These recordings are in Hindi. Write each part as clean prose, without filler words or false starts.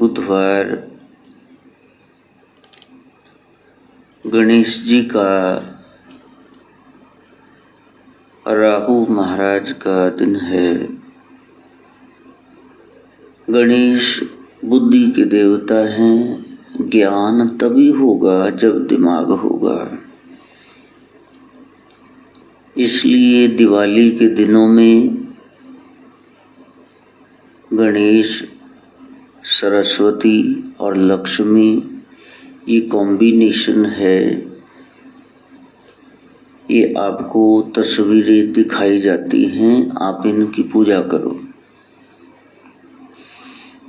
बुधवार गणेश जी का, राहु महाराज का दिन है। गणेश बुद्धि के देवता हैं। ज्ञान तभी होगा जब दिमाग होगा। इसलिए दिवाली के दिनों में गणेश, सरस्वती और लक्ष्मी ये कॉम्बिनेशन है। ये आपको तस्वीरें दिखाई जाती हैं, आप इनकी पूजा करो।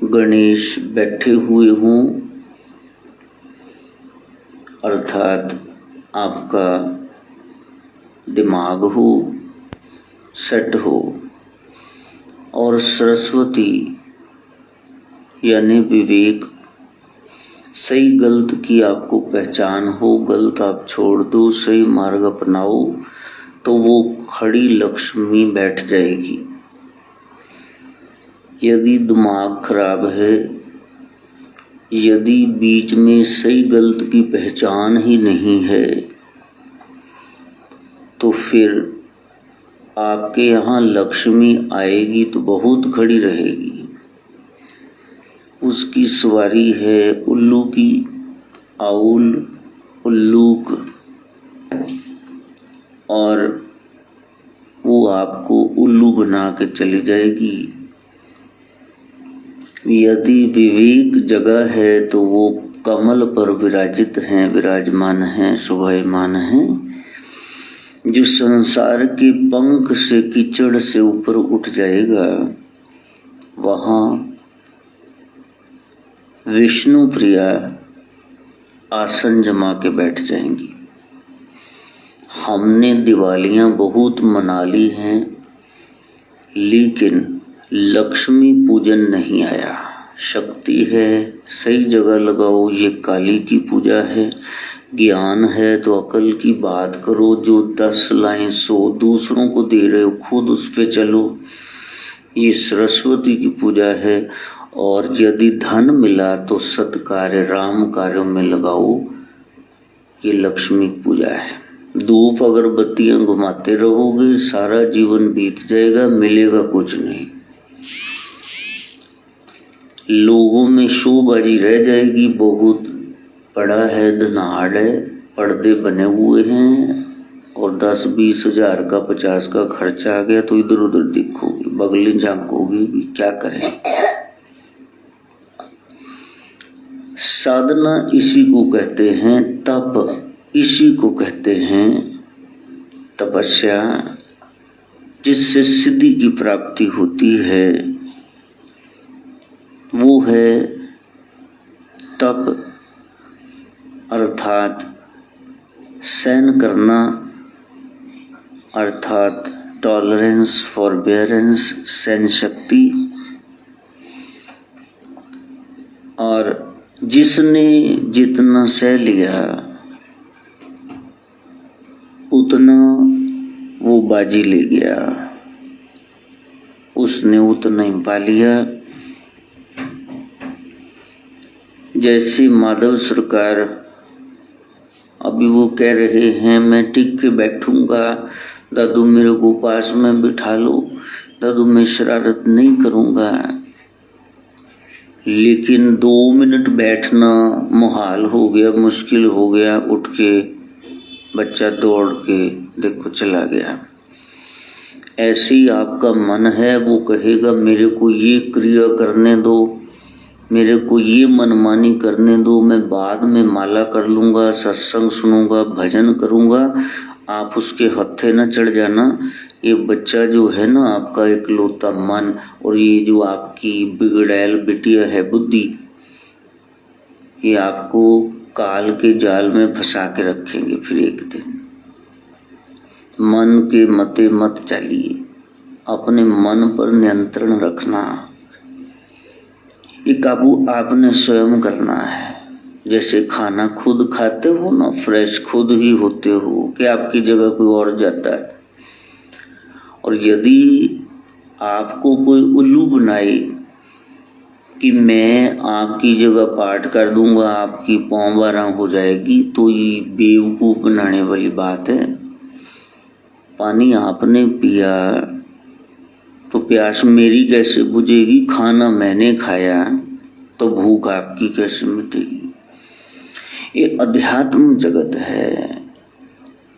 गणेश बैठे हुए हों, अर्थात आपका दिमाग हो, सेट हो, और सरस्वती यानी विवेक, सही गलत की आपको पहचान हो, गलत आप छोड़ दो, सही मार्ग अपनाओ, तो वो खड़ी लक्ष्मी बैठ जाएगी। यदि दिमाग खराब है, यदि बीच में सही गलत की पहचान ही नहीं है, तो फिर आपके यहाँ लक्ष्मी आएगी तो बहुत खड़ी रहेगी। उसकी सवारी है उल्लू की, आउल, उल्लूक, और वो आपको उल्लू बना के चली जाएगी। यदि विवेक जगह है तो वो कमल पर विराजित हैं, विराजमान हैं, शोभायमान हैं, जो संसार के पंख से, कीचड़ से ऊपर उठ जाएगा। वहाँ विष्णु प्रिया आसन जमा के बैठ जाएंगी। हमने दिवालियां बहुत मना ली हैं, लेकिन लक्ष्मी पूजन नहीं आया। शक्ति है, सही जगह लगाओ। ये काली की पूजा है। ज्ञान है तो अकल की बात करो। जो 10 लाएं 100 दूसरों को दे रहे हो, खुद उस पे चलो। ये सरस्वती की पूजा है। और यदि धन मिला तो सत्कार्य, राम कार्यों में लगाओ। ये लक्ष्मी पूजा है। धूप अगरबत्तियां घुमाते रहोगे, सारा जीवन बीत जाएगा, मिलेगा कुछ नहीं। लोगों में शोबाजी रह जाएगी। बहुत बड़ा है, धनाढ़ है, पर्दे बने हुए हैं, और 10-20 हजार का, 50 का खर्चा आ गया तो इधर उधर दिखोगे, बगली झांकोगे भी, क्या करें। साधना इसी को कहते हैं, तप इसी को कहते हैं, तपस्या, जिससे सिद्धि की प्राप्ति होती है, वो है तप, अर्थात सहन करना, अर्थात टॉलरेंस, फॉरबेरेंस, सहन शक्ति। और जिसने जितना सह लिया उतना वो बाजी ले गया, उसने उतना ही पा लिया। जैसे माधव सरकार अभी वो कह रहे हैं, मैं टिक के बैठूंगा, दादू मेरे को पास में बिठा लो, दादू मैं शरारत नहीं करूंगा। लेकिन 2 मिनट बैठना मुहाल हो गया, मुश्किल हो गया, उठ के बच्चा दौड़ के देखो चला गया। ऐसे ही आपका मन है, वो कहेगा मेरे को ये क्रिया करने दो, मेरे को ये मनमानी करने दो, मैं बाद में माला कर लूँगा, सत्संग सुनूंगा, भजन करूँगा। आप उसके हत्थे न चढ़ जाना। ये बच्चा जो है ना, आपका इकलौता मन, और ये जो आपकी बिगड़ैल बिटिया है बुद्धि, ये आपको काल के जाल में फंसा के रखेंगे। फिर एक दिन मन के मते मत चलिए, अपने मन पर नियंत्रण रखना। ये काबू आपने स्वयं करना है। जैसे खाना खुद खाते हो ना, फ्रेश खुद ही होते हो, कि आपकी जगह कोई और जाता है। और यदि आपको कोई उल्लू बनाए कि मैं आपकी जगह पाठ कर दूंगा, आपकी पौं बारह हो जाएगी, तो ये बेवकूफ बनाने वाली बात है। पानी आपने पिया तो प्यास मेरी कैसे बुझेगी? खाना मैंने खाया तो भूख आपकी कैसे मिटेगी? ये अध्यात्म जगत है,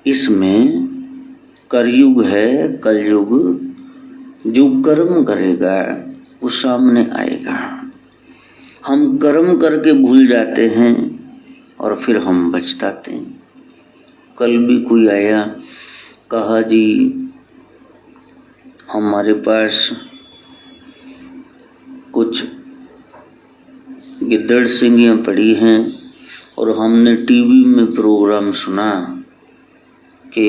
इसमें करयुग है, कलयुग। जो कर्म करेगा वो सामने आएगा। हम कर्म करके भूल जाते हैं और फिर हम पछताते हैं। कल भी कोई आया, कहा जी हमारे पास कुछ गिद्दड़ सिंगियाँ पड़ी हैं और हमने टीवी में प्रोग्राम सुना कि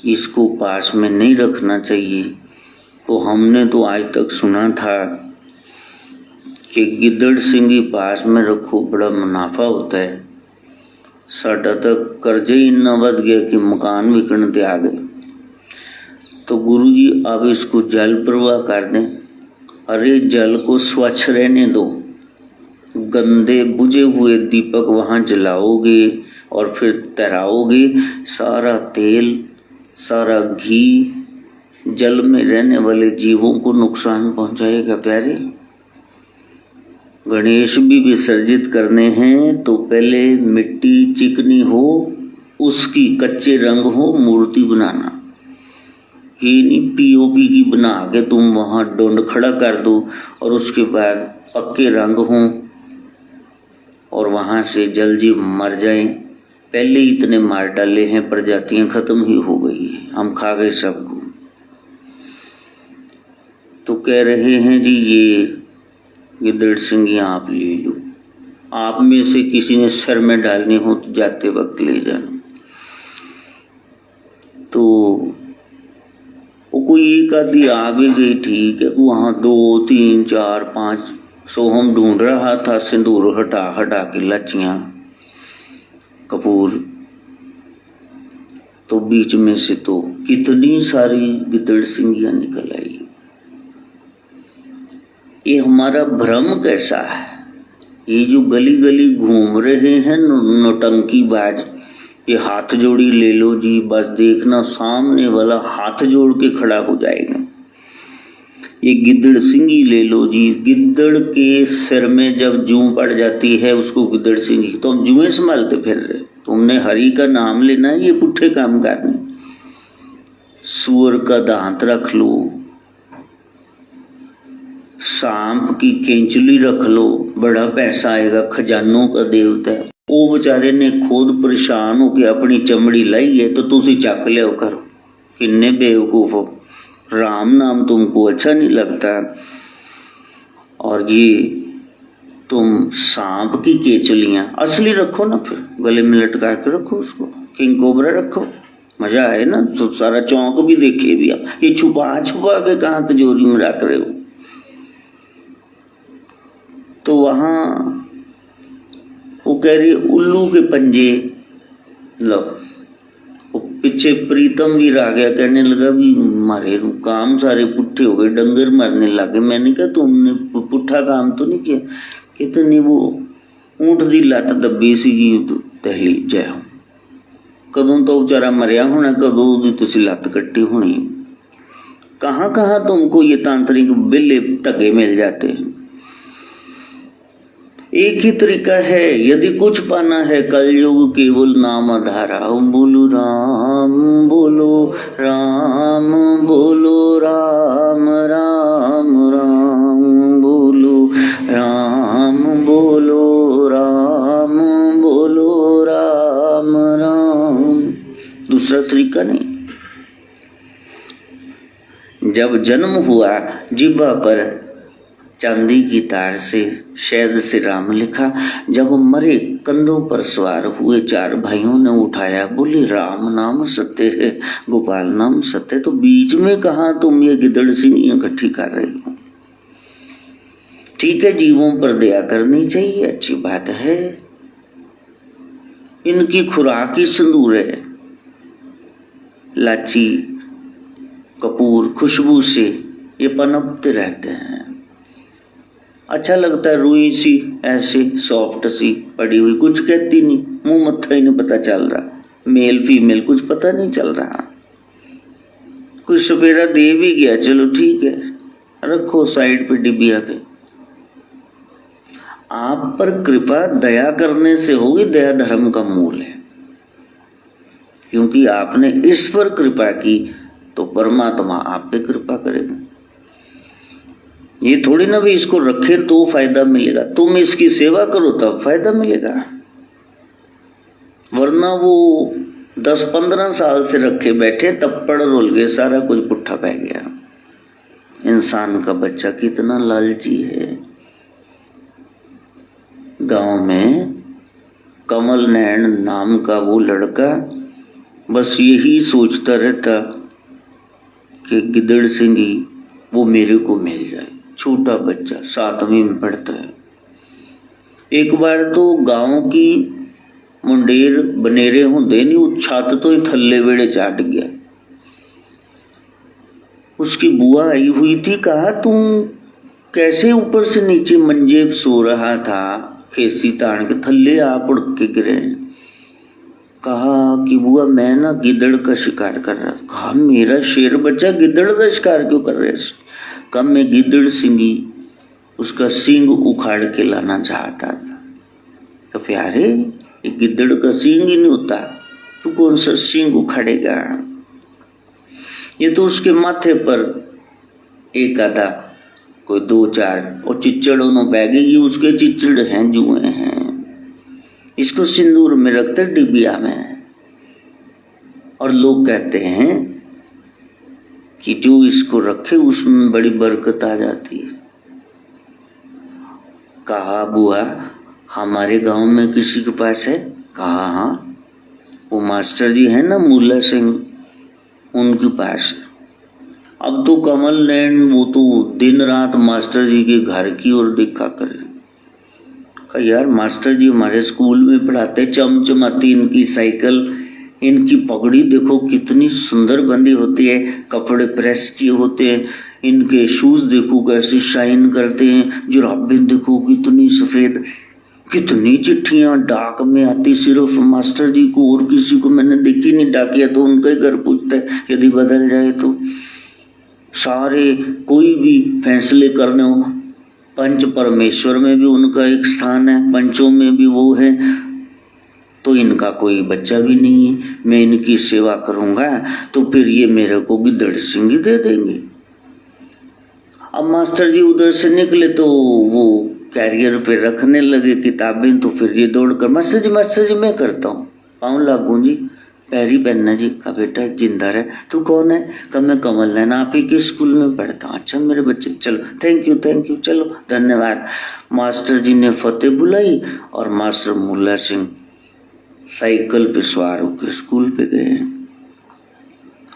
इसको पास में नहीं रखना चाहिए। तो हमने तो आज तक सुना था कि गिद्दड़ सिंगी पास में रखो, बड़ा मुनाफा होता है। साडा तक कर्जे ही इतना बढ़ गया कि मकान विकन ते आ गए। तो गुरुजी अब इसको जल प्रवाह कर दें। अरे जल को स्वच्छ रहने दो, गंदे बुझे हुए दीपक वहां जलाओगे और फिर तैराओगे, सारा तेल सारा घी जल में रहने वाले जीवों को नुकसान पहुंचाएगा। प्यारे, गणेश भी विसर्जित करने हैं तो पहले मिट्टी चिकनी हो, उसकी कच्चे रंग हो, मूर्ति बनाना। ये नहीं पीओपी की बना के तुम वहां डोंड खड़ा कर दो और उसके बाद पक्के रंग हों और वहां से जल जीव मर जाएं। पहले ही इतने मार डाले हैं, प्रजातियां खत्म ही हो गई है, हम खा गए सबको। तो कह रहे हैं जी ये गिद्दड़ सिंगियां आप ले लो, आप में से किसी ने सर में डालनी हो तो जाते वक्त ले जाना। तो वो कोई एक आदि आ भी गई, ठीक है, वहां 2 3 4 5 सोहम ढूंढ रहा था, सिंदूर हटा हटा के लचियां कपूर, तो बीच में से तो कितनी सारी गिद्दड़ सिंगियां निकल आई। ये हमारा भ्रम कैसा है? ये जो गली गली घूम रहे हैं नौटंकी बाज, ये हाथ जोड़ी ले लो जी, बस देखना सामने वाला हाथ जोड़ के खड़ा हो जाएगा। ये गिद्दड़ सिंगी ले लो जी, गिद्दड़ के सिर में जब जूं पड़ जाती है उसको गिद्दड़ सिंगी, तो हम जुएं संभालते फिर रहे। तुमने हरि का नाम लेना है, ये पुट्ठे काम करने। सुअर का दांत रख लो, सांप की केंचुली रख लो, बड़ा पैसा आएगा, खजानों का देवता है। वो बेचारे ने खुद परेशान हो के अपनी चमड़ी लाई है तो तुसी चक लियो करो। किन्ने बेवकूफ हो, राम नाम तुमको अच्छा नहीं लगता और ये तुम सांप की केचुलियां असली रखो ना, फिर गले में लटका के रखो उसको, किंग कोबरा रखो, मजा आए ना। तो सारा चौंक भी देखे भी, ये छुपा छुपा के कहाँ तिजोरी में रख रहे हो। तो वहां वो कह रही उल्लू के पंजे लो। पीछे प्रीतम भी आ गया, कहने लगा भी मारे काम सारे पुट्ठे हो गए, डंगर मरने लगे। मैंने कहा तुमने पुट्ठा काम तो नहीं किया। कितनी वो ऊंट दी लत दबी सी दहली जय हो, कदों तो बेचारा मरिया होना, कदों दी तुसी लत कट्टी होनी। कहाँ कहाँ तुमको ये तांत्रिक बिल्ले टगे मिल जाते हैं। एक ही तरीका है, यदि कुछ पाना है कलयुग केवल नाम आधारा। बोलो राम बोलो राम बोलो राम राम राम बोलो राम बोलो राम बोलो राम राम। दूसरा तरीका नहीं। जब जन्म हुआ जिह्वा पर चांदी की तार से शहद से राम लिखा, जब मरे कंधों पर सवार हुए 4 भाइयों ने उठाया, बोले राम नाम सत्य है, गोपाल नाम सत्य। तो बीच में कहा तुम ये गिद्दड़ सिंगियां इकट्ठी कर रहे हो। ठीक है, जीवों पर दया करनी चाहिए, अच्छी बात है। इनकी खुराक ही सिंदूर है, लाची कपूर खुशबू से ये पनपते रहते हैं। अच्छा लगता है, रुई सी ऐसे सॉफ्ट सी पड़ी हुई, कुछ कहती नहीं, मुंह मत्था ही नहीं पता चल रहा, मेल फीमेल कुछ पता नहीं चल रहा। कुछ सपेरा दे भी गया, चलो ठीक है, रखो साइड पे डिबिया पे। आप पर कृपा दया करने से होगी, दया धर्म का मूल है। क्योंकि आपने इस पर कृपा की तो परमात्मा आप पे कृपा करेगा। ये थोड़ी ना भी इसको रखे तो फायदा मिलेगा, तुम इसकी सेवा करो तब फायदा मिलेगा, वरना वो 10-15 साल से रखे बैठे, तब पड़ रोल गए, सारा कुछ पुट्ठा पै गया। इंसान का बच्चा कितना लालची है। गांव में कमल नैन नाम का वो लड़का बस यही सोचता रहता कि गिदड़ सिंह वो मेरे को मिल जाए। छोटा बच्चा 7वीं में पढ़ता है। एक बार तो गांव की मुंडेर बनेरे होंदे नहीं, वो छत तो ही थल्ले वेड़े चाट गया। उसकी बुआ आई हुई थी, कहा तुम कैसे ऊपर से नीचे मंजे सो रहा था, खेसी तान के थल्ले आप उड़ के गिरे। कहा कि बुआ मैं ना गिदड़ का शिकार कर रहा। कहा मेरा शेर बच्चा गिदड़ का शिकार क्यों कर रहे? कहा मैं गिदड़ सिंगी उसका सींग उखाड़ के लाना चाहता था। तो प्यारे ये गिदड़ का सींग ही नहीं होता, तू कौन सा सींग उखाड़ेगा? ये तो उसके माथे पर एक आधा कोई 2-4 और चिच्चड़ उन्होंने बैगेगी, उसके चिच्चड़ हैं, जुए हैं। इसको सिंदूर में रखते डिबिया में, और लोग कहते हैं कि जो इसको रखे उसमें बड़ी बरकत आ जाती है। कहा बुआ हमारे गांव में किसी के पास है? कहा हाँ, वो मास्टर जी है ना मुल्ला सिंह, उनके पास। अब तो कमल नैन वो तो दिन रात मास्टर जी के घर की ओर देखा करे। कहा यार मास्टर जी हमारे स्कूल में पढ़ाते, चमचमाती इनकी साइकिल, इनकी पगड़ी देखो कितनी सुंदर बंदी होती है, कपड़े प्रेस किए होते हैं, इनके शूज देखो कैसे शाइन करते हैं, जुराबें देखो कितनी सफेद। कितनी चिट्ठियां डाक में आती सिर्फ मास्टर जी को, और किसी को मैंने देखी नहीं। डाकिया तो उनका ही घर पूछता है, यदि बदल जाए तो। सारे कोई भी फैसले करने हो, पंच परमेश्वर में भी उनका एक स्थान है, पंचों में भी वो है। तो इनका कोई बच्चा भी नहीं है, मैं इनकी सेवा करूंगा तो फिर ये मेरे को गिदड़ सिंह दे देंगे। अब मास्टर जी उधर से निकले तो वो कैरियर पे रखने लगे किताबें, तो फिर ये दौड़ कर मास्टर जी मैं करता हूँ, पाँव लागू जी, पैरी पहनना जी। का बेटा जिंदा रहे, तू कौन है? कब मैं कमल नैन आप ही के स्कूल में पढ़ता हूँ। अच्छा मेरे बच्चे, चलो थैंक यू, चलो धन्यवाद। मास्टर जी ने फतेह बुलाई और मास्टर मुल्ला सिंह साइकिल पे सवार होकर स्कूल पे गए।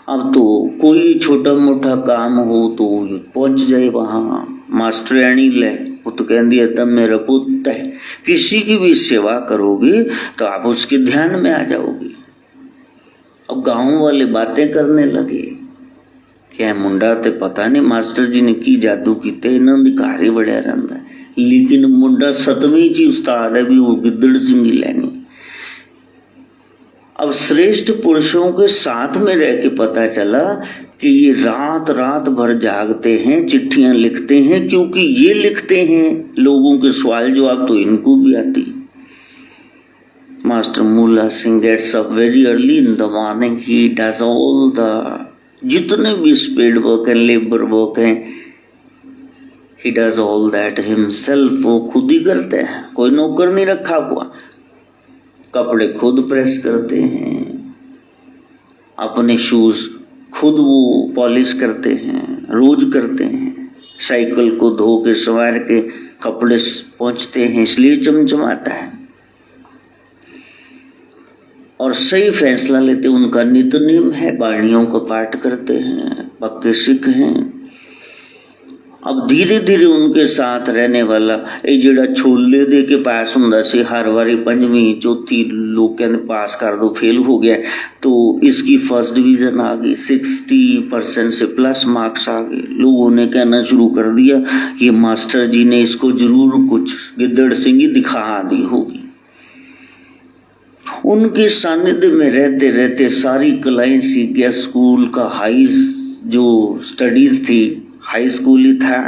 अब तो कोई छोटा मोटा काम हो तो पहुंच जाए वहां, मास्टरानी ले वो तो कह दिया तब मेरा पुत्र है। किसी की भी सेवा करोगे तो आप उसके ध्यान में आ जाओगे। अब गांव वाले बातें करने लगे, क्या मुंडा ते पता नहीं मास्टर जी ने की जादू कीते, इन्होंने दिखारी बढ़िया रहता है, लेकिन मुंडा 7वीं जी उस्ताद है भी, वो गिदड़ सिंह लेनी। अब श्रेष्ठ पुरुषों के साथ में रह के पता चला कि ये रात रात भर जागते हैं, चिट्ठियां लिखते हैं, क्योंकि ये लिखते हैं लोगों के सवाल जवाब तो इनको भी आती। Master Mulla Singh gets up very early in the morning, he does all the जितने भी स्पीड वर्क है, लेबर वर्क है, he does all that himself, वो खुद ही करते हैं, कोई नौकर नहीं रखा हुआ। कपड़े खुद प्रेस करते हैं, अपने शूज खुद वो पॉलिश करते हैं, रोज करते हैं, साइकिल को धो के सवार के कपड़े पहुंचते हैं, इसलिए चमचमाता है। और सही फैसला लेते, उनका नित्य नियम है, बाणियों का पाठ करते हैं, पक्के सिख हैं। अब धीरे धीरे उनके साथ रहने वाला ये जेड़ा छोले दे के पास हुंदा सी, हर बारी पंजवीं चौथी लोग कहते पास कर दो, फेल हो गया, तो इसकी फर्स्ट डिवीजन आ गई, 60% से प्लस मार्क्स आ गए। लोगों ने कहना शुरू कर दिया ये मास्टर जी ने इसको जरूर कुछ गिद्दड़ सिंगी दिखा दी होगी। उनके सानिध्य में रहते रहते सारी कलाएं सीख गया। स्कूल का हाई जो स्टडीज थी, हाई स्कूल ही था,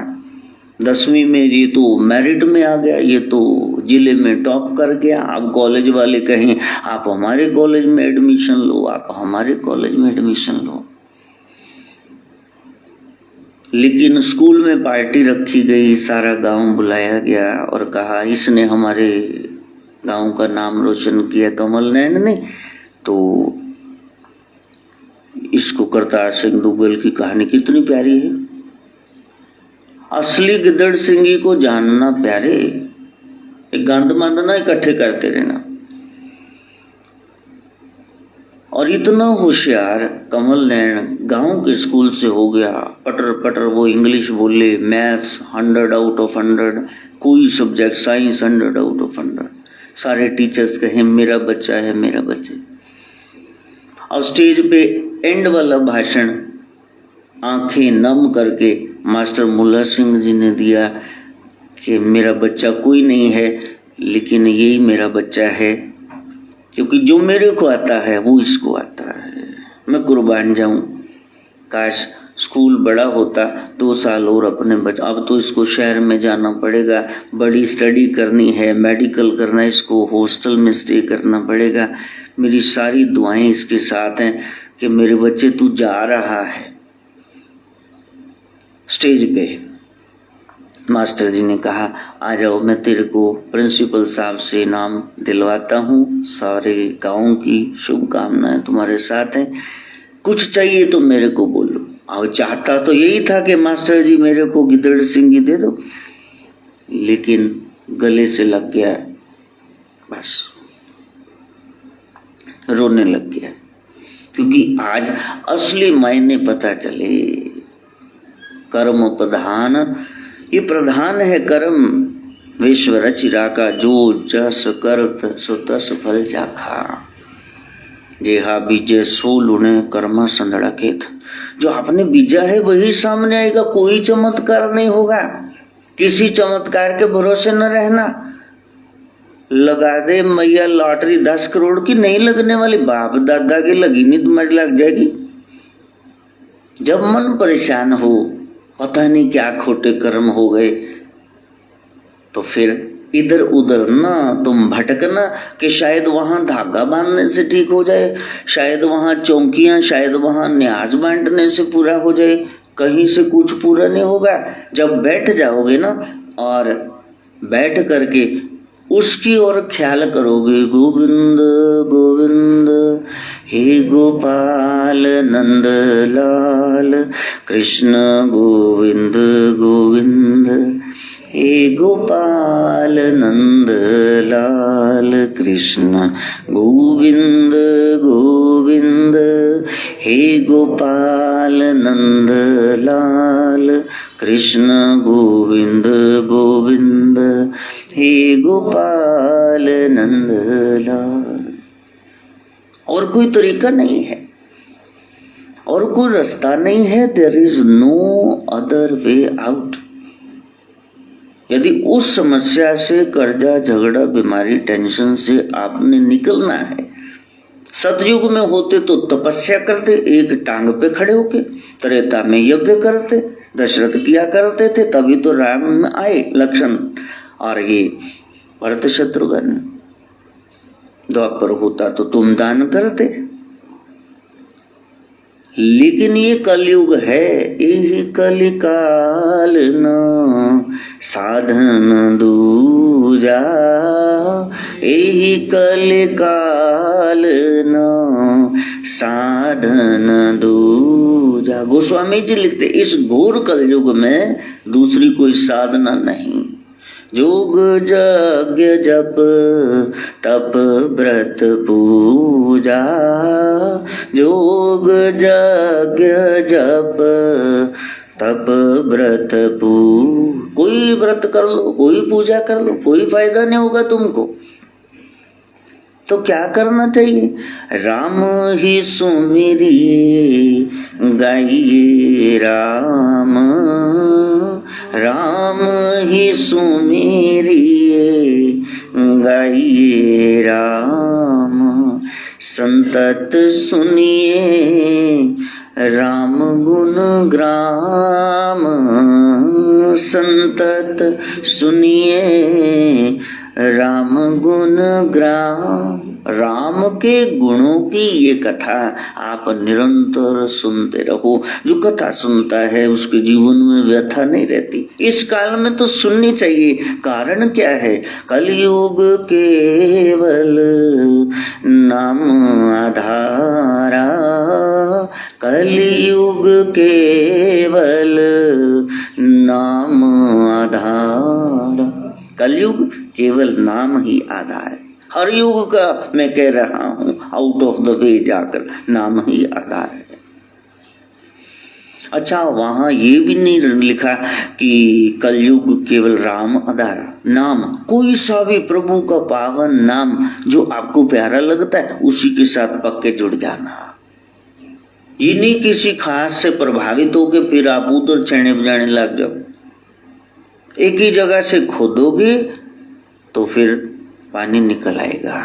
10वीं में ये तो मेरिट में आ गया, ये तो जिले में टॉप कर गया। अब कॉलेज वाले कहें आप हमारे कॉलेज में एडमिशन लो, आप हमारे कॉलेज में एडमिशन लो। लेकिन स्कूल में पार्टी रखी गई, सारा गांव बुलाया गया और कहा इसने हमारे गांव का नाम रोशन किया, कमल नैन ने, तो इसको करतार सिंह दुग्गल की कहानी कितनी प्यारी है। असली गिद्दड़ सिंगी को जानना प्यारे, एक गंद मंद ना इकट्ठे करते रहना। और इतना होशियार कमल नैन गांव के स्कूल से हो गया, पटर पटर वो इंग्लिश बोले, मैथ्स 100 आउट ऑफ 100, कोई सब्जेक्ट साइंस 100 आउट ऑफ 100। सारे टीचर्स कहें मेरा बच्चा है, मेरा बच्चा। और स्टेज पे एंड वाला भाषण आंखें नम करके मास्टर मुल्ला सिंह जी ने दिया कि मेरा बच्चा कोई नहीं है, लेकिन यही मेरा बच्चा है, क्योंकि जो मेरे को आता है वो इसको आता है। मैं कुर्बान जाऊं, काश स्कूल बड़ा होता, 2 साल और अपने बच्चे। अब तो इसको शहर में जाना पड़ेगा, बड़ी स्टडी करनी है, मेडिकल करना है, इसको हॉस्टल में स्टे करना पड़ेगा। मेरी सारी दुआएं इसके साथ हैं कि मेरे बच्चे तू जा रहा है। स्टेज पे मास्टर जी ने कहा आ जाओ, मैं तेरे को प्रिंसिपल साहब से इनाम दिलवाता हूँ, सारे गाँव की शुभकामनाएं तुम्हारे साथ हैं, कुछ चाहिए तो मेरे को बोलो। और चाहता तो यही था कि मास्टर जी मेरे को गिद्दड़ सिंगी दे दो, लेकिन गले से लग गया, बस रोने लग गया, क्योंकि आज असली मायने पता चले। कर्म प्रधान, ये प्रधान है कर्म, विश्व रचिरा का जो जस करत सो तस फल चाखा। जेहा बीजे सो लुने कर्मा संदड़ा खेत, जो आपने बीजा है वही सामने आएगा, कोई चमत्कार नहीं होगा। किसी चमत्कार के भरोसे न रहना। लगा दे मैया लॉटरी 10 करोड़ की, नहीं लगने वाली, बाप दादा की लगी नहीं, तुम्हारी लग जाएगी। जब मन परेशान हो, पता नहीं क्या खोटे कर्म हो गए, तो फिर इधर उधर ना तुम भटकना कि शायद वहां धागा बांधने से ठीक हो जाए, शायद वहां चौकियां, शायद वहां न्याज बांटने से पूरा हो जाए। कहीं से कुछ पूरा नहीं होगा। जब बैठ जाओगे ना और बैठ करके उसकी ओर ख्याल करोगे, गोविंद गोविंद हे गोपाल नंद लाल, कृष्ण गोविंद गोविंद हे गोपाल नंद लाल, कृष्ण गोविंद गोविंद हे गोपाल नंद लाल, कृष्ण गोविंद गोविंद हे गोपाल नंद लाल। और कोई तरीका नहीं है, और कोई रास्ता नहीं है। There is no other way out. यदि उस समस्या से, कर्जा, झगड़ा, बीमारी, टेंशन से आपने निकलना है, सतयुग में होते तो तपस्या करते, एक टांग पे खड़े होके, त्रेता में यज्ञ करते, दशरथ किया करते थे, तभी तो राम में आए लक्ष्मण और ये भरत शत्रुघ्न। द्वापर होता तो तुम दान करते। लेकिन ये कलयुग है, यही कलिकाल न साधन दूजा, यही कलिकाल न साधन दूजा। गोस्वामी जी लिखते इस घोर कलयुग में दूसरी कोई साधना नहीं। जोग यज्ञ जप तप व्रत पूजा, जोग यज्ञ जप तप व्रत कोई व्रत कर लो, कोई पूजा कर लो, कोई फायदा नहीं होगा तुमको। तो क्या करना चाहिए? राम ही सुमिरिए गाइए राम, राम ही सुमिरिए गाइए राम, संतत सुनिए राम गुण ग्राम, संतत सुनिए राम गुण ग्राम। राम के गुणों की ये कथा आप निरंतर सुनते रहो। जो कथा सुनता है उसके जीवन में व्यथा नहीं रहती। इस काल में तो सुननी चाहिए। कारण क्या है? कलयुग केवल नाम आधारा, कलयुग केवल नाम आधार। कलयुग केवल नाम ही आधार है। हर युग का मैं कह रहा हूं, आउट ऑफ द वे जाकर नाम ही आधार है। अच्छा, वहां ये भी नहीं लिखा कि कलयुग केवल राम आधार। नाम कोई सा भी प्रभु का पावन नाम जो आपको प्यारा लगता है उसी के साथ पक्के जुड़ जाना। ये नहीं किसी खास से प्रभावित होके फिर आप उधर छेड़ने बजाने लग जाओ। एक ही जगह से खोदोगे तो फिर पानी निकल आएगा।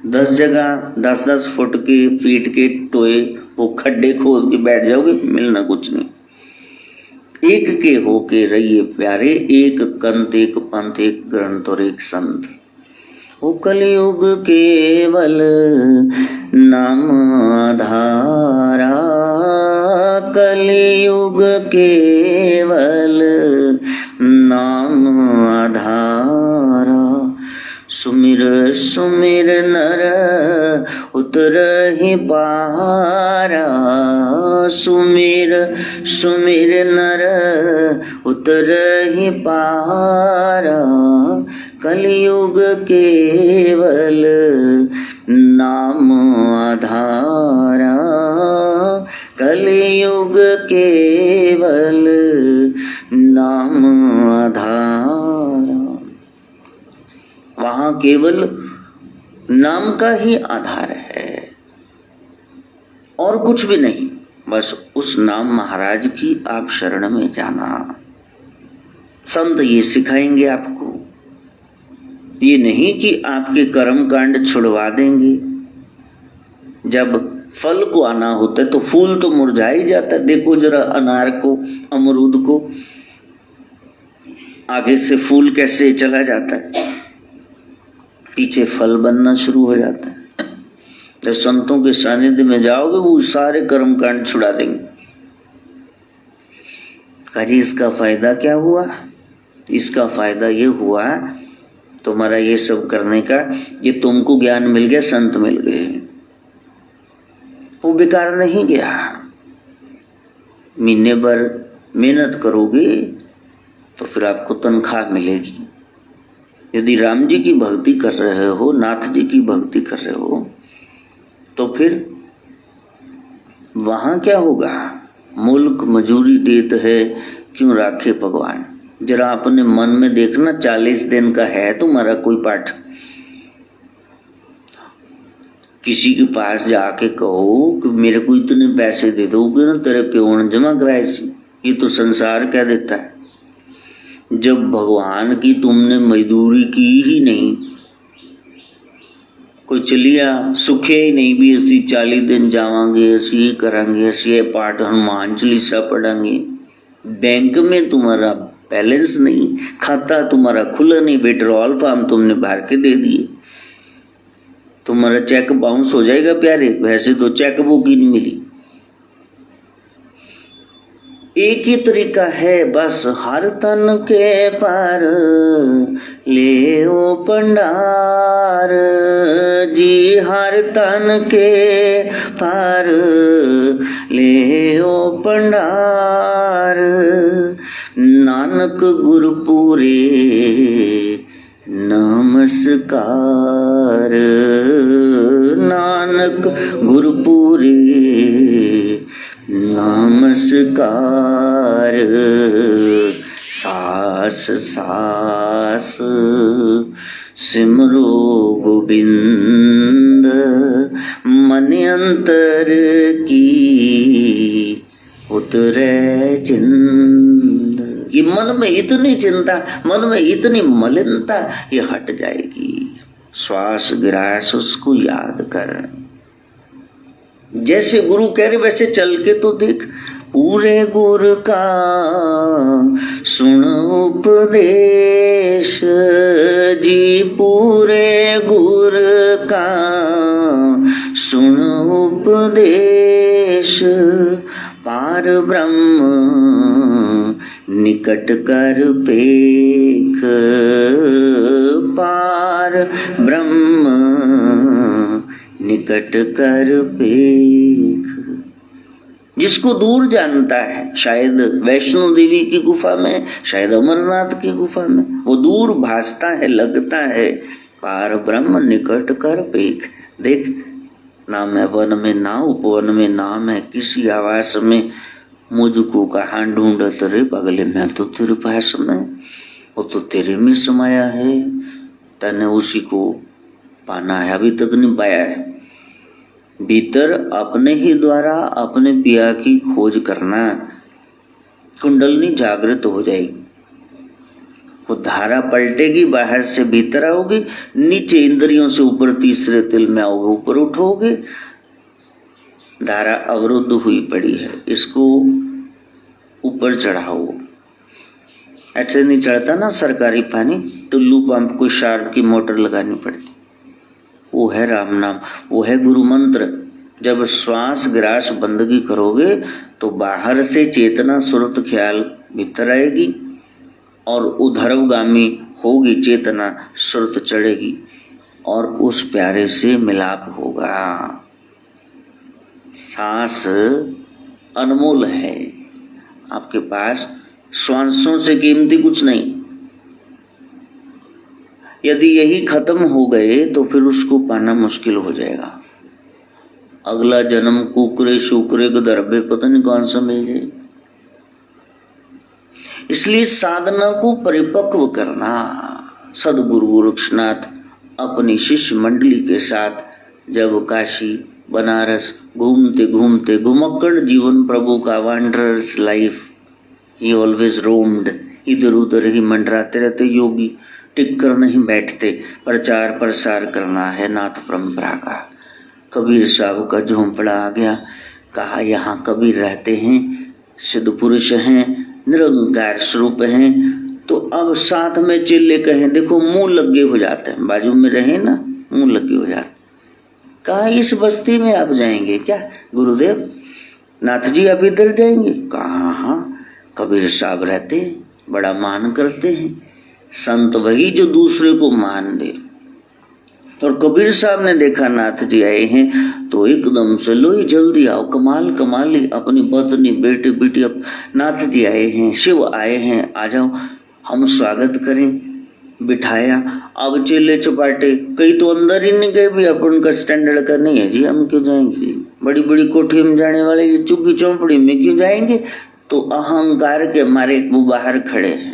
10 जगह 10-10 फुट के फीट के टोए वो खड्डे खोद के बैठ जाओगे, मिलना कुछ नहीं। एक के होके रहिए प्यारे, एक कंत एक पंथ एक ग्रंथ और एक संत। वो कलयुग केवल नाम आधारा, कलयुग केवल नाम आधारा। सुमिर सुमिर नर उतरहि पारा, सुमिर सुमिर नर उतरहि पारा, कलयुग केवल नाम आधारा, कलयुग केवल नाम आधारा। वहां केवल नाम का ही आधार है और कुछ भी नहीं। बस उस नाम महाराज की आप शरण में जाना। संत ये सिखाएंगे आपको। ये नहीं कि आपके कर्म कांड छुड़वा देंगे। जब फल को आना होता है तो फूल तो मुरझा ही जाता है। देखो जरा अनार को, अमरूद को, आगे से फूल कैसे चला जाता है, पीछे फल बनना शुरू हो जाता है। जब संतों के सानिध्य में जाओगे वो सारे कर्म कांड छुड़ा देंगे। काजी इसका फायदा क्या हुआ? इसका फायदा ये हुआ तुम्हारा ये सब करने का, ये तुमको ज्ञान मिल गया, संत मिल गए, वो बेकार नहीं गया। महीने भर मेहनत करोगे तो फिर आपको तनख्वाह मिलेगी। यदि राम जी की भक्ति कर रहे हो, नाथ जी की भक्ति कर रहे हो, तो फिर वहां क्या होगा? मुल्क मजूरी देत है क्यों राखे भगवान। जरा अपने मन में देखना, 40 दिन का है तुम्हारा कोई पाठ, किसी के पास जाके कहो कि मेरे को इतने पैसे दे दोगे ना, तेरे प्यो ने जमा कराए सी। ये तो संसार कह देता है। जब भगवान की तुमने मजदूरी की ही नहीं, कोई चलिया सुखे ही नहीं भी, असी 40 दिन जावांगे, असी करांगे, असी पाठ हनुमान चालीसा पढ़ांगे, बैंक में तुम्हारा बैलेंस नहीं, खाता तुम्हारा खुला नहीं, विड्रॉल फॉर्म तुमने भर के दे दिए, तुम्हारा चेक बाउंस हो जाएगा प्यारे। वैसे तो चेक बुक ही नहीं मिली। एक ही तरीका है बस, हर तन के पार ले ओ पंडार जी, हर तन के पार ले ओ पंडार। नानक गुरपुरे नमस्कार, नानक गुरपुरे नमस्कार सास सास सिमरो गोविंद मन अंतर की उतरे चिंद। ये मन में इतनी चिंता, मन में इतनी मलिनता, ये हट जाएगी। श्वास ग्रास उसको याद कर। जैसे गुरु कह रहे वैसे चल के तो देख। पूरे गुर का सुन उपदेश जी, पूरे गुर का सुन उपदेश। पार ब्रह्म निकट कर पेख, पार ब्रह्म निकट कर पेख। जिसको दूर जानता है, शायद वैष्णो देवी की गुफा में, शायद अमरनाथ की गुफा में, वो दूर भासता है, लगता है। पार ब्रह्म निकट कर पेख। देख, ना मैं वन में ना उपवन में, ना मैं किसी आवास में, मुझको कहाँ ढूंढत रे पगले, मैं तो तेरे पास में, वो तो तेरे में समाया है। तने उसी को पाना है, अभी तक नहीं पाया है। भीतर अपने ही द्वारा अपने पिया की खोज करना, कुंडलनी जागृत हो जाएगी। वो धारा पलटेगी, बाहर से भीतर आओगे, नीचे इंद्रियों से ऊपर तीसरे तिल में आओगे, ऊपर उठोगे। धारा अवरुद्ध हुई पड़ी है, इसको ऊपर चढ़ाओ। ऐसे नहीं चढ़ता ना सरकारी पानी, टुल्लू पंप को शार्प की मोटर लगानी पड़ती। वो है राम नाम, वो है गुरु मंत्र। जब श्वास ग्रास बंदगी करोगे तो बाहर से चेतना सुरत ख्याल भीतर आएगी और उधर्वगामी होगी चेतना, सुरत चढ़ेगी और उस प्यारे से मिलाप होगा। सांस अनमोल है आपके पास, श्वासों से कीमती कुछ नहीं। यदि यही खत्म हो गए तो फिर उसको पाना मुश्किल हो जाएगा। अगला जन्म कुकरे शुक्रे गदरबे पता नहीं कौन सा मिल जाए। इसलिए साधना को परिपक्व करना। सदगुरु गोरक्षनाथ अपनी शिष्य मंडली के साथ जब काशी बनारस घूमते घूमते, घुमक्कड़ जीवन प्रभु का, वांडरर्स लाइफ, ही ऑलवेज रोम्ड, इधर उधर ही मंडराते रहते। योगी टिक कर नहीं बैठते, प्रचार प्रसार करना है नाथ परंपरा का। कबीर साहब का झोंपड़ा आ गया, कहा यहाँ कबीर रहते हैं, सिद्ध पुरुष हैं, निरंकार स्वरूप हैं। तो अब साथ में चिल्ले कहें, देखो मुंह लगे हो जाते हैं, बाजू में रहे ना मुंह लगे हो जाते। कहा इस बस्ती में आप जाएंगे क्या गुरुदेव? नाथ जी आप इधर जाएंगे? कहा हाँ, कबीर साहब रहते हैं, बड़ा मान करते हैं। संत वही जो दूसरे को मान दे। और कबीर साहब ने देखा नाथ जी आए हैं तो एकदम से लो जल्दी आओ, कमाल कमाल, अपनी पत्नी बेटे बेटी, नाथ जी आए हैं, शिव आए हैं, आ जाओ हम स्वागत करें। बिठाया। अब चेले चपाटे कई तो अंदर ही नहीं गए, भी अपन का स्टैंडर्ड का नहीं है जी, हम क्यों जाएंगे, बड़ी बड़ी कोठी में जाने वाले ये चुग्गी चौपड़ी में क्यों जाएंगे। तो अहंकार के मारे वो बाहर खड़े हैं।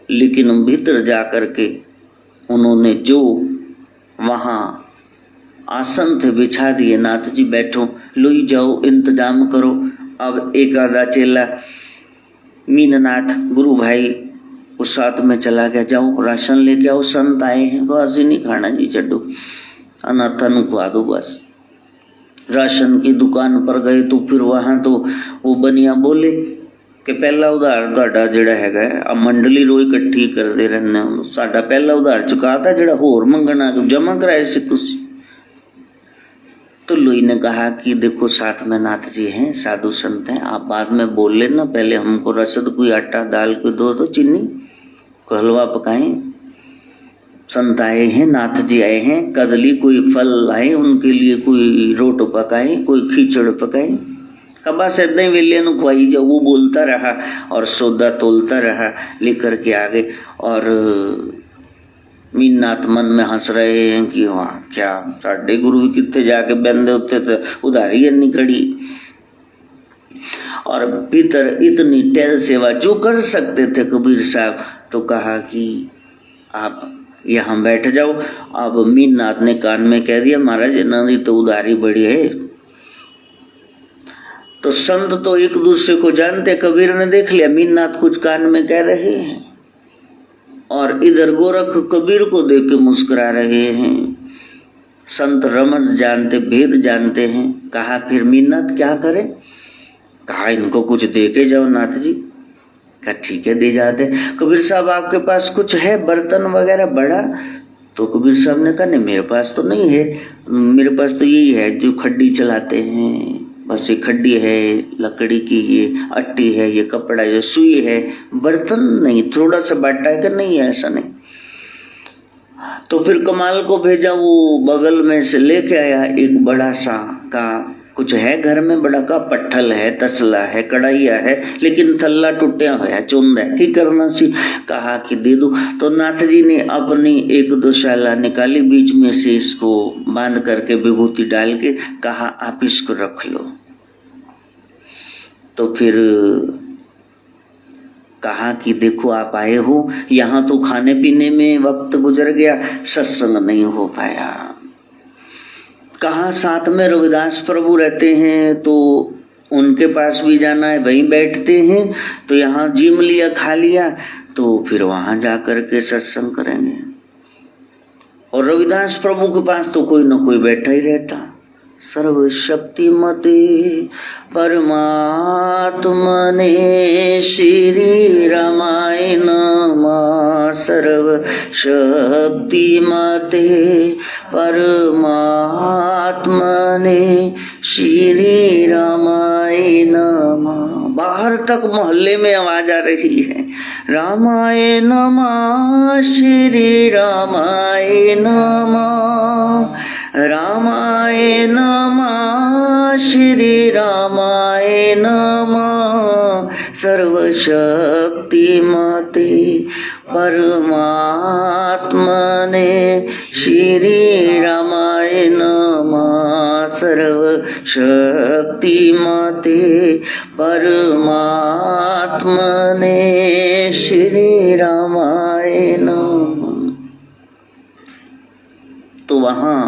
लेकिन भीतर जाकर के उन्होंने जो वहां आसन थे बिछा दिए, नाथ जी बैठो, लो ही जाओ इंतजाम करो। अब एक आधा चेला मीननाथ गुरु भाई उस साथ में चला गया, जाओ राशन लेके आओ, संत आए हैं, बस नहीं खाना जी, चड्डू अनाथन खुआ दो बस। राशन की दुकान पर गए तो फिर वहां तो वो बनिया बोले कि पहला उधार ਤੁਹਾਡਾ ਜਿਹੜਾ ਹੈਗਾ ਆ ਮੰਡਲੀ ਰੋ ਇਕੱਠੀ ਕਰਦੇ ਰਹਿੰਦੇ ਹੋ, ਸਾਡਾ ਪਹਿਲਾ ਉधार चुकाता ਜਿਹੜਾ ਹੋਰ ਮੰਗਣਾ जमा कराए से ਤੁਸੀਂ। तो लोई ने कहा कि देखो साथ में नाथ जी हैं, साधु संत हैं, आप बाद में बोल लेना, पहले हमको रसद कोई आटा दाल कोई दो चीनी कोई हलवा पकाएं। संत आए हैं, नाथ जी आए हैं, कदली कोई फल लाए उनके लिए, कोई रोट पकाए, कोई खिचड़ पकाए। कबा से इतना ही वेलिया नु खुआई जाओ। वो बोलता रहा और सौदा तोलता रहा, लेकर के आ गए। और मीननाथ मन में हंस रहे हैं कि वहाँ क्या साढ़े गुरु भी कितने जाके बंदे होते थे, उधारी नहीं खड़ी। और भीतर इतनी टेल सेवा जो कर सकते थे कबीर साहब, तो कहा कि आप यहाँ बैठ जाओ। अब मीननाथ ने कान में कह दिया, महाराज नदी तो उधारी बड़ी है। तो संत तो एक दूसरे को जानते, कबीर ने देख लिया मीननाथ कुछ कान में कह रहे हैं, और इधर गोरख कबीर को देख के मुस्कुरा रहे हैं। संत रमज जानते, भेद जानते हैं। कहा फिर मीननाथ क्या करे? कहा इनको कुछ दे के जाओ नाथ जी। कहा ठीक है दे जाते। कबीर साहब आपके पास कुछ है बर्तन वगैरह बड़ा? तो कबीर साहब ने कहा नहीं मेरे पास तो नहीं है, मेरे पास तो यही है जो खड्डी चलाते हैं, बस ये खड्डी है लकड़ी की, ये अट्टी है, ये कपड़ा, ये सुई है, बर्तन नहीं। थोड़ा सा बाटा है कि नहीं है? ऐसा नहीं। तो फिर कमाल को भेजा, वो बगल में से लेके आया एक बड़ा सा का, कुछ है घर में बड़ा का, पट्ठल है, तसला है, कढ़ाइया है, लेकिन थल्ला टूटिया होया चुंद है की करना सी। कहा कि दे दो। तो नाथ जी ने अपनी एक दो शाला निकाली, बीच में से इसको बांध करके विभूति डाल के कहा आप इसको रख लो। तो फिर कहा कि देखो आप आए हो, यहाँ तो खाने पीने में वक्त गुजर गया, सत्संग नहीं हो पाया। कहा साथ में रविदास प्रभु रहते हैं तो उनके पास भी जाना है, वहीं बैठते हैं, तो यहाँ जिम लिया, खा लिया, तो फिर वहां जाकर के सत्संग करेंगे। और रविदास प्रभु के पास तो कोई ना कोई बैठा ही रहता। सर्वशक्तिमते परमात्मने श्री रामाय नमः। सर्वशक्तिमते परमात्मने श्री रामाय नमः। बाहर तक मोहल्ले में आवाज आ रही है, रामाय नमः, श्री रामाय नमः, रामाय नमः, श्री रामाय नमः। सर्वशक्तिमते परमात्मने श्री रामाय नमः। सर्वशक्तिमते परमात्मने श्री रामाय नमः। तो वहां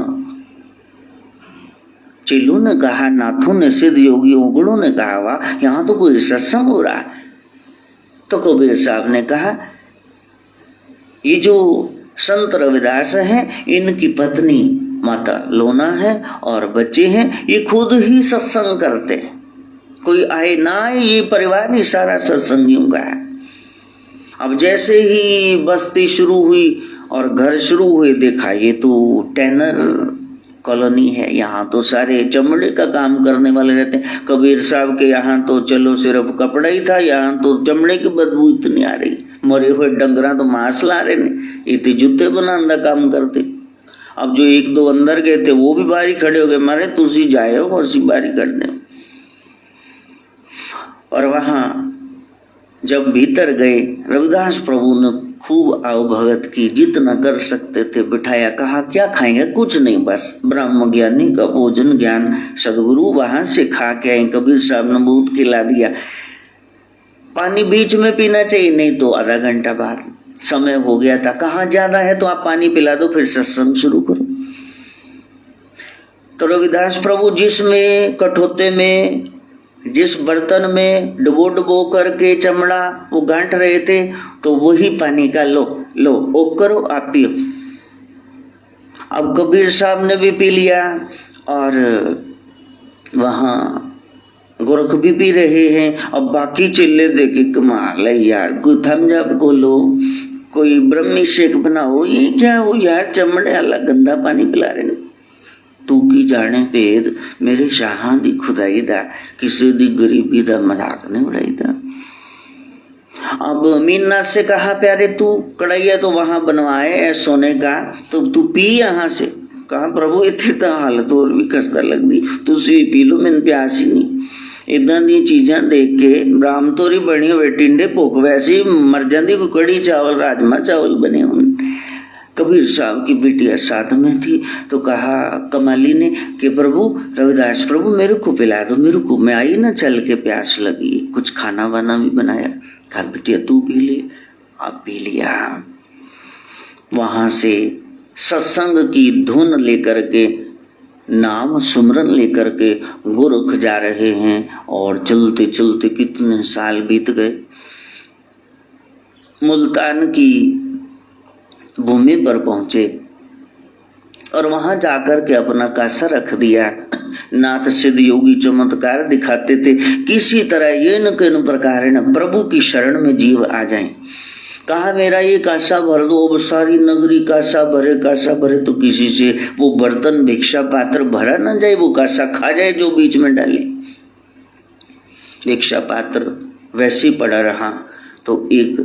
चेलों ने कहा, नाथों ने, सिद्ध योगियों गुणों ने कहा, वाह यहाँ तो कोई सत्संग हो रहा है। तो कबीर साहब ने कहा ये जो संत रविदास हैं, इनकी पत्नी माता लोना है और बच्चे हैं, ये खुद ही सत्संग करते हैं। कोई आए ना आए, ये परिवार ही सारा सत्संगियों का है। अब जैसे ही बस्ती शुरू हुई और घर शुरू हुए, देखा ये तो टैनर कॉलोनी है, यहाँ तो सारे चमड़े का काम करने वाले रहते हैं। कबीर साहब के यहाँ तो चलो सिर्फ कपड़ा ही था, यहाँ तो चमड़े की बदबू इतनी आ रही, मरे हुए डंगरा तो मांस ला रहे ने, इतने जूते बनाने का काम करते। अब जो एक दो अंदर गए थे वो भी बारी खड़े हो गए, मारे तुसी जाए और सी बारी कर दे। और वहां जब भीतर गए, रविदास प्रभु ने खूब आओ भगत की, जितना कर सकते थे बिठाया। कहा क्या खाएंगे? कुछ नहीं, बस ब्रह्म ज्ञानी का भोजन ज्ञान सदगुरु वहां से खा के आए। कबीर साहब ने बहुत खिला दिया। पानी बीच में पीना चाहिए, नहीं तो आधा घंटा बाद। समय हो गया था, कहा ज्यादा है तो आप पानी पिला दो, फिर सत्संग शुरू करो। तो रविदास प्रभु जिसमें कठोते में, जिस बर्तन में डुबो करके चमड़ा वो गांठ रहे थे, तो वही पानी का लो ओ करो, आप पियो। अब कबीर साहब ने भी पी लिया और वहां गोरख भी पी रहे हैं। अब बाकी चिल्ले देखे कमाल है यार, कोई थमजब को लो, कोई ब्रह्मी शेक बनाओ, ये क्या हो यार, चमड़े वाला गंदा पानी पिला रहे। तू की जाने भेद मेरे शाहां दी खुदाई दा, किसी दी गरीबी दा मजाक नहीं उड़ाई दा। अब मीननाथ से कहा प्यारे तू कढ़ैया तो वहां बनवाए है सोने का, तो तू पी यहाँ से। कहा प्रभु इतनी तो हालत और भी कसदा लगदी, तुसी पी लो, मैंने प्यास ही नहीं। इदां दी चीज़ां देख के राम तोरी बनी हुए टिंडे भुख वैसे ही मर जाती, कोई कड़ी चावल राजमा चावल बने हों। कबीर साहब की बिटिया साथ में थी, तो कहा कमाली ने कि प्रभु रविदास प्रभु मेरे को पिला दो, मेरे को, मैं आई ना चल के, प्यास लगी, कुछ खाना वाना भी बनाया। कहा बिटिया तू पी ले। आप पी लिया। वहां से सत्संग की धुन लेकर के, नाम सुमरन लेकर के गोरख जा रहे हैं, और चलते चलते कितने साल बीत गए। मुल्तान की भूमि पर पहुंचे और वहां जाकर के अपना कासा रख दिया। नाथ सिद्ध योगी चमत्कार दिखाते थे, किसी तरह ये न किन प्रकार न प्रभु की शरण में जीव आ जाएं। कहा मेरा ये कासा भर दो, अब सारी नगरी कासा भरे तो किसी से वो बर्तन भिक्षा पात्र भरा न जाए, वो कासा खा जाए जो बीच में डाले। भिक्षा पात्र वैसे ही पड़ा रहा। तो एक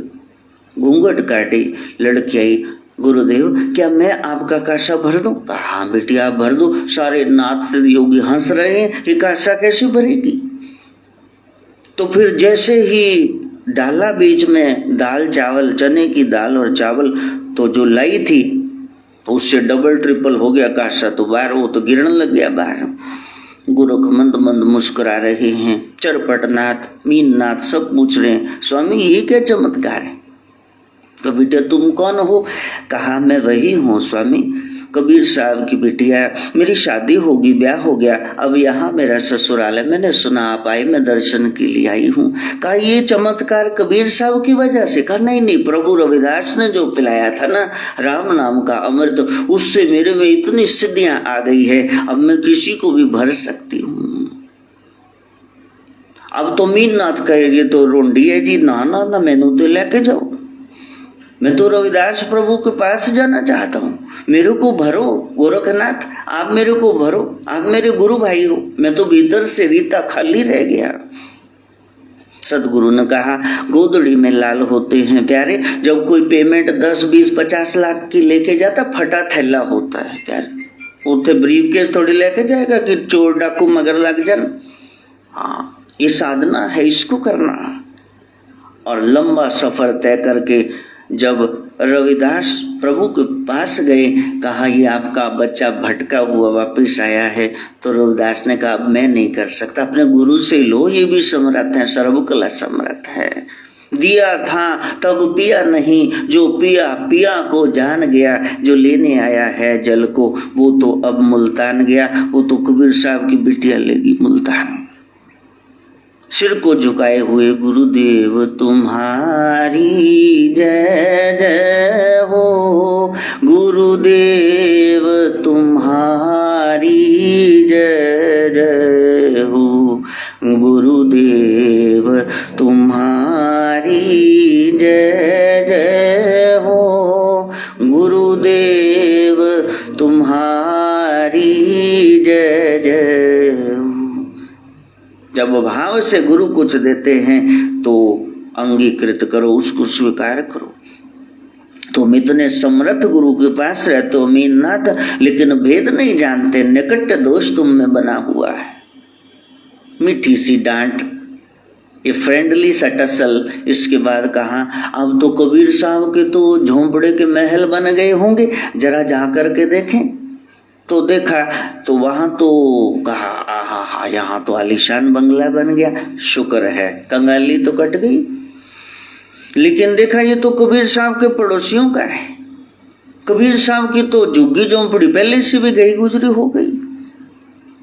घूंघट काटे लड़की आई, गुरुदेव क्या मैं आपका कासा भर दूं? कहा हाँ बेटी आप भर दो। सारे नाथ योगी हंस रहे हैं कि कासा कैसे भरेगी। तो फिर जैसे ही डाला बीच में दाल चावल, चने की दाल और चावल, तो जो लाई थी तो उससे डबल ट्रिपल हो गया कासा, तो बाहर वो तो गिरने लग गया बाहर। गोरख मंद मंद मुस्कुरा रहे हैं। चरपटनाथ, मीननाथ सब पूछ रहे हैं स्वामी ये क्या चमत्कार है? तो बेटा तुम कौन हो? कहा मैं वही हूँ स्वामी, कबीर साहब की बिटिया। मेरी शादी होगी, ब्याह हो गया, अब यहाँ मेरा ससुराल है, मैंने सुना आप आए, मैं दर्शन के लिए आई हूँ। कहा ये चमत्कार कबीर साहब की वजह से? कहा नहीं, प्रभु रविदास ने जो पिलाया था ना राम नाम का अमृत, उससे मेरे में इतनी सिद्धियां आ गई है, अब मैं किसी को भी भर सकती हूँ। अब तो मीननाथ कहे ये तो रोंडी है जी, ना ना ना मैनू तो लेके जाओ, मैं तो रविदास प्रभु के पास जाना चाहता हूँ, मेरे को भरो गोरखनाथ, आप मेरे को भरो, आप मेरे गुरु भाई हो, मैं तो भीतर से रीता खाली रह गया। सदगुरु ने कहा गोदड़ी में लाल होते हैं प्यारे, जब कोई पेमेंट 10, 20, 50 लाख की लेके जाता फटा थैला होता है प्यारे, उठे ब्रीफ केस थोड़ी लेके जाएगा कि चोर डाकू मगर लग जान। हाँ ये साधना है, इसको करना। और लंबा सफर तय करके जब रविदास प्रभु के पास गए, कहा ये आपका बच्चा भटका हुआ वापस आया है। तो रविदास ने कहा मैं नहीं कर सकता, अपने गुरु से लो, ये भी समर्थ है, सर्वकला समर्थ है। दिया था तब पिया नहीं, जो पिया पिया को जान गया, जो लेने आया है जल को वो तो अब मुल्तान गया। वो तो कबीर साहब की बिटिया लेगी मुल्तान। सिर को झुकाए हुए गुरुदेव तुम्हारी जय जय हो, गुरुदेव तुम्हारी जय जय हो, गुरुदेव तुम्हारी जय जय हो, गुरुदेव तुम्हारी जय जय हो। जब भाव से गुरु कुछ देते हैं तो अंगीकृत करो, उसको स्वीकार करो। तुम इतने समर्थ गुरु के पास रहते हो मीननाथ, लेकिन भेद नहीं जानते, निकट दोष तुम में बना हुआ है। मीठी सी डांट, ये फ्रेंडली सा टसल। इसके बाद कहा अब तो कबीर साहब के तो झोंपड़े के महल बन गए होंगे, जरा जा करके देखें। तो देखा तो वहां तो कहा आहा हा, यहाँ तो आलीशान बंगला बन गया, शुक्र है, कंगाली तो कट गई। लेकिन देखा ये तो कबीर साहब के पड़ोसियों का है, कबीर साहब की तो झुग्गी झोंपड़ी पहले से भी गई गुजरी हो गई।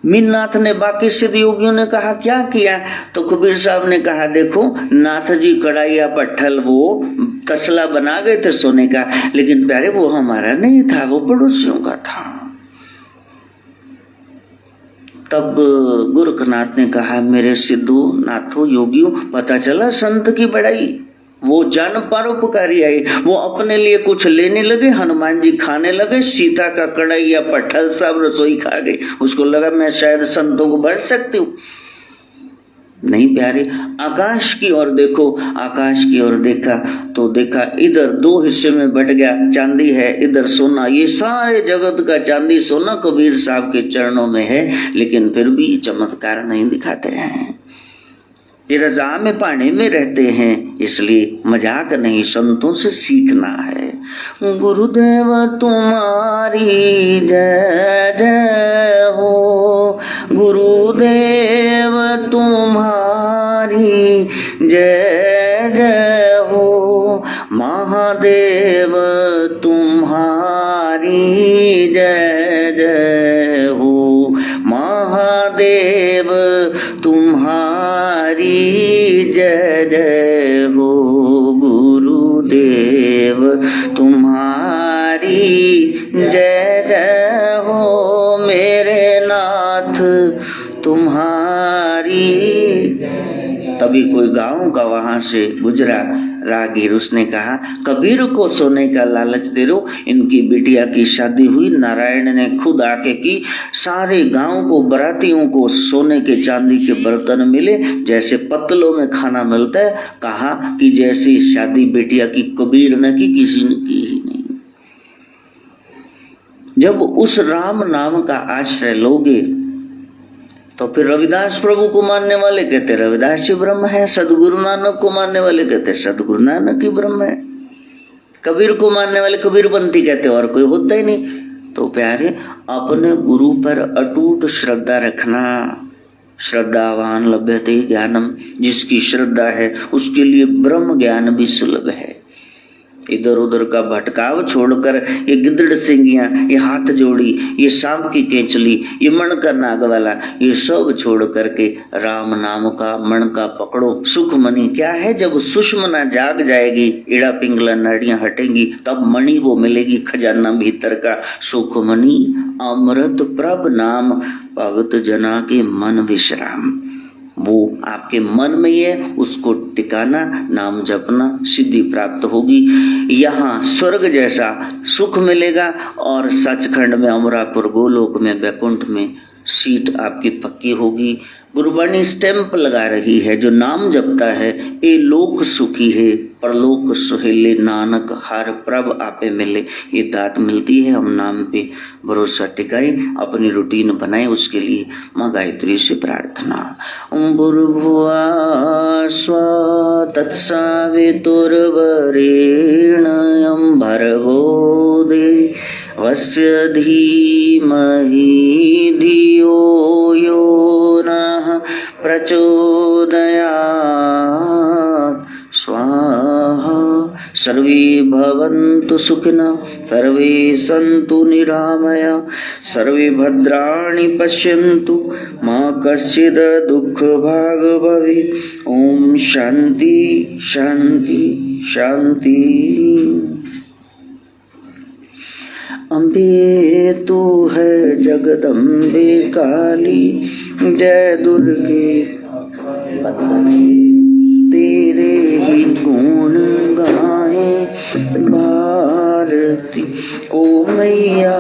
मीननाथ ने, बाकी सिद्ध योगियों ने कहा क्या किया? तो कबीर साहब ने कहा देखो नाथ जी कड़ाइया पट्ठल वो तसला बना गए थे सोने का, लेकिन प्यारे वो हमारा नहीं था, वो पड़ोसियों का था। तब गोरखनाथ ने कहा मेरे सिद्धू नाथों योगियों, पता चला संत की बड़ाई। वो जन परोपकारी आए, वो अपने लिए कुछ लेने लगे, हनुमान जी खाने लगे, सीता का कढ़ाई या पट्ठल सब रसोई खा गए। उसको लगा मैं शायद संतों को भर सकती हूँ। नहीं प्यारे, आकाश की ओर देखो। आकाश की ओर देखा तो देखा इधर दो हिस्से में बट गया, चांदी है इधर सोना। ये सारे जगत का चांदी सोना कबीर साहब के चरणों में है, लेकिन फिर भी चमत्कार नहीं दिखाते हैं। ये रजा में पानी में रहते हैं, इसलिए मजाक नहीं, संतों से सीखना है। गुरुदेव तुम्हारी जय जय हो, गुरुदेव तुम्हारी जय जय हो, महादेव तुम्हारी जय जय हो, महादेव तुम्हारी जय जय हो, गुरुदेव तुम्हारी जय जय हो, मेरे नाथ तुम्हारी। तभी कोई गांव का वहां से गुजरा रागीर, उसने कहा कबीर को सोने का लालच दे दो, इनकी बिटिया की शादी हुई, नारायण ने खुद आके की, सारे गांव को बरातियों को सोने के चांदी के बर्तन मिले, जैसे पत्तलों में खाना मिलता है। कहा कि जैसी शादी बिटिया की कबीर ने की, किसी ने की ही नहीं। जब उस राम नाम का आश्रय लोगे तो फिर रविदास प्रभु को मानने वाले कहते रविदास ही ब्रह्म है, सदगुरु नानक को मानने वाले कहते सदगुरु नानक ही ब्रह्म है, कबीर को मानने वाले कबीरपंथी कहते और कोई होता ही नहीं। तो प्यारे, अपने गुरु पर अटूट श्रद्धा रखना। श्रद्धावान लभ्यते ज्ञानम, जिसकी श्रद्धा है उसके लिए ब्रह्म ज्ञान भी सुलभ है। इधर उधर का भटकाव छोड़कर ये गिद्दड़ सिंगियां, ये हाथ जोड़ी, ये सांप की केंचली, ये मन का नागवाला, ये सब छोड़ करके राम नाम का मन का पकड़ो। सुख मणि क्या है? जब सुषमना जाग जाएगी, इड़ा पिंगला नाड़ियां हटेंगी, तब मणि वो मिलेगी, खजाना भीतर का। सुख मणि अमृत प्रभ नाम, भगत जना के मन विश्राम। वो आपके मन में ही है, उसको टिकाना, नाम जपना, सिद्धि प्राप्त होगी। यहाँ स्वर्ग जैसा सुख मिलेगा और सचखंड में, अमरापुर गोलोक में, वैकुंठ में सीट आपकी पक्की होगी। गुरुवाणी स्टैंप लगा रही है, जो नाम जपता है ये लोक सुखी है, परलोक सुहेले, नानक हर प्रभ आपे मिले। ये दात मिलती है, हम नाम पे भरोसा टिकाएं, अपनी रूटीन बनाएं। उसके लिए माँ गायत्री से प्रार्थना। ओम भूर्भुवः स्वः तत्सवितुर्वरेण्यं भर्गो देवस्य धीमहि धियो यो नः प्रचोदयात् स्वाहा। सर्वे भवन्तु सुखिनः, सर्वे सन्तु निरामया, सर्वे भद्राणि पश्यन्तु, मा कश्चित् दुःखभाग् भवेत्। ओम शांति शांति शांति। अम्बे तू है जगदम्बे काली, जय दुर्गे तेरे ही गुण गाए भारती। ओ मैया